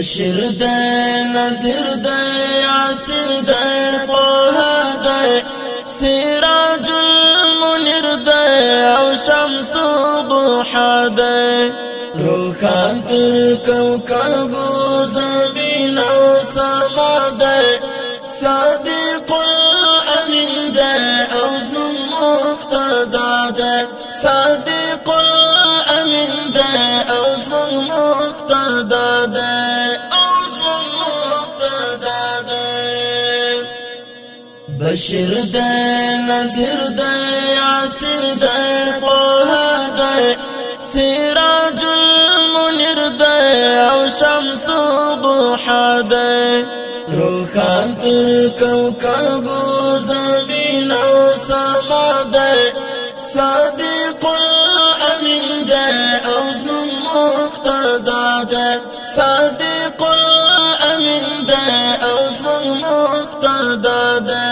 بشر دے نذیر دے یاسین دے طه دے سراج المنیر دے او شمس ضحا دے روخان تر کوكب زمین او سما دے صادق الامین دے او زمن مقتدا دے صادق الامین دے او زمن مقتدا دے بشر دے نذیر دے یاسین دے طه دے سراج المنیر دے او شمس ضحا دے روخان تر کوكب زمین او سما دے صادق الامین دے او زمن مقتدا دے صادق الامین دے او زمن مقتدا دے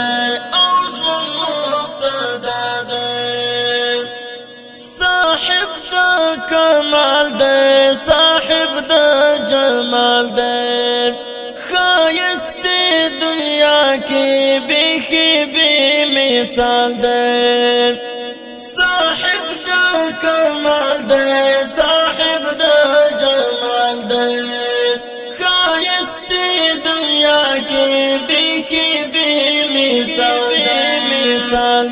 کمال دے صاحب دا جمال دے خایست دنیا کی بیخی بی مثال دے صاحب دا کمال دے صاحب دا جمال دے خایست دنیا کی بیخی بی مثال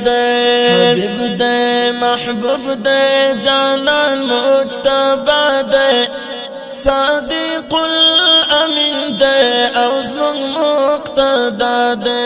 دے حبیب دے محبوب دے جانان مجتبی دے صادق الامین دے او زمن مقتدا دے